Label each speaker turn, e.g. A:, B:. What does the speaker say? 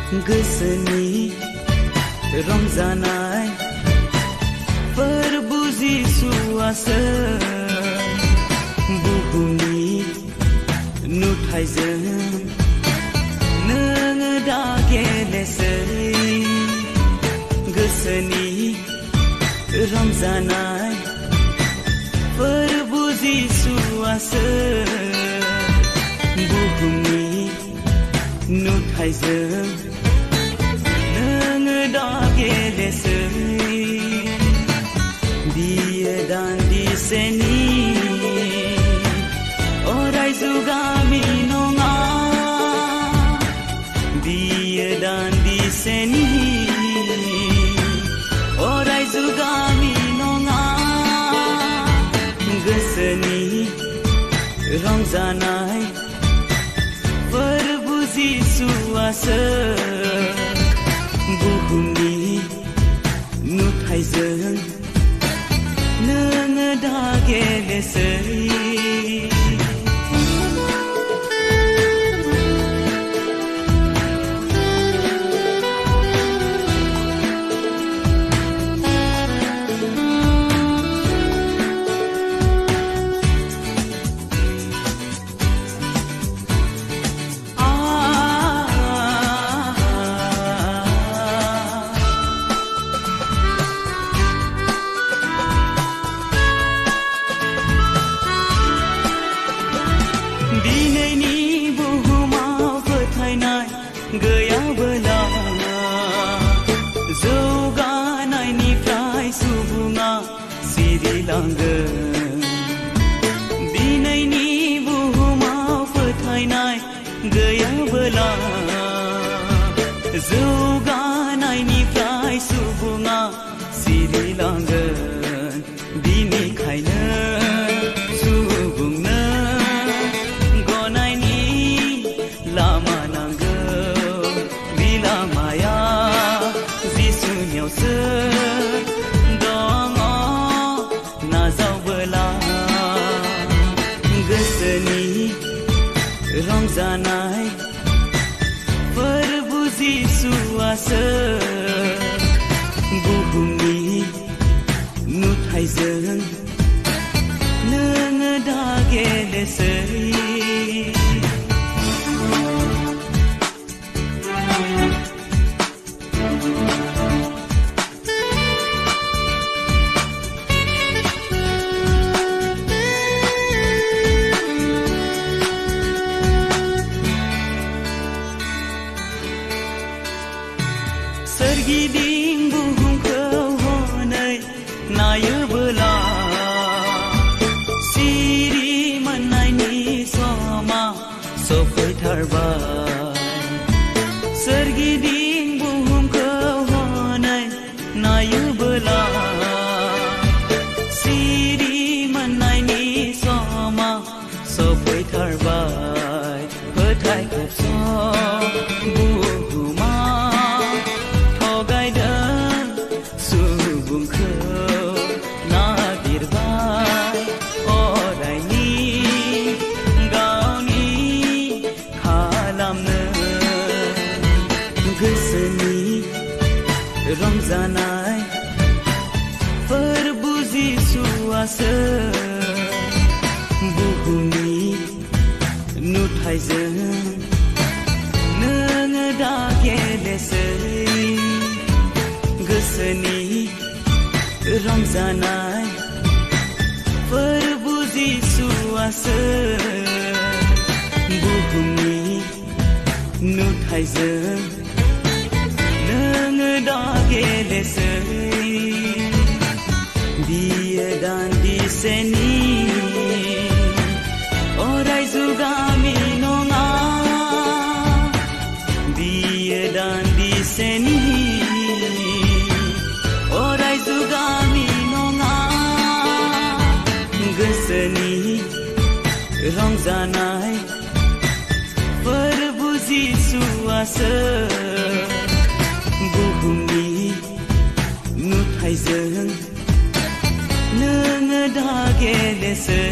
A: गोसोनि रंजानाय फोरबो जिसुआसो बुहुमनि नुथायजों नोङो दा गेलेसै गोसोनि रंजानाय फोरबो जिसुआसो बुहुमनि नुथायजों नोङो दा गेलेसै बियो दान्दिसेनि अराय जुगामि नङा बियो दान्दिसेनि अराय जुगामि नङा गोसोनि रंजानाय फोरबो जिसुआसो बुहुमनि नुथायजों नोङो दा गेलेसै दिनैनि बुहुमाव फोथायनाय गैयाबोला जौगानायनिफ्राय सुबुङा सिरिलांगोन दिनैनि बुहुमाव फोथायनाय गैयाबोला जौगानायनिफ्राय सुबुङा सिरिलांगोन बिनिखायनो लामा नांगौ बे लामाया जिसुनियावसो दङ नाजावबोला गोसोनि रंजानाय फोरबो जिसुआसो बुहुमनि नुथायजों नोङो दा गेलेसै सोरगिदिं बुहुमखौ हनै नायोबोला सिरि मोननायनि समा सफैथारबाय सोरगिदिं बुहुमखौ हनै नायोबोला सिरि मोननायनि समा सफैथारबाय फोथायखौ बुहुमा सुबुंखौ नागिरबाय अरायनि गावनि खालामनो गोसोनि रंजानाय फोरबो जिसुआसो बुहुमनि नुथायजों नोङो दा गेलेसै गोसोनि रंजानाय फोरबो जिसुआसो बुहुमनि नुथायजों नोङो दा गेलेसै बियो दान्दिसेनि अराय जुगामि नङा बियो दान्दिसेनि अराय जुगामि नङा गोसोनि रंजानाय फोरबो जिसुआसो बुहुमनि नुथायजों नोङो दा गेलेसै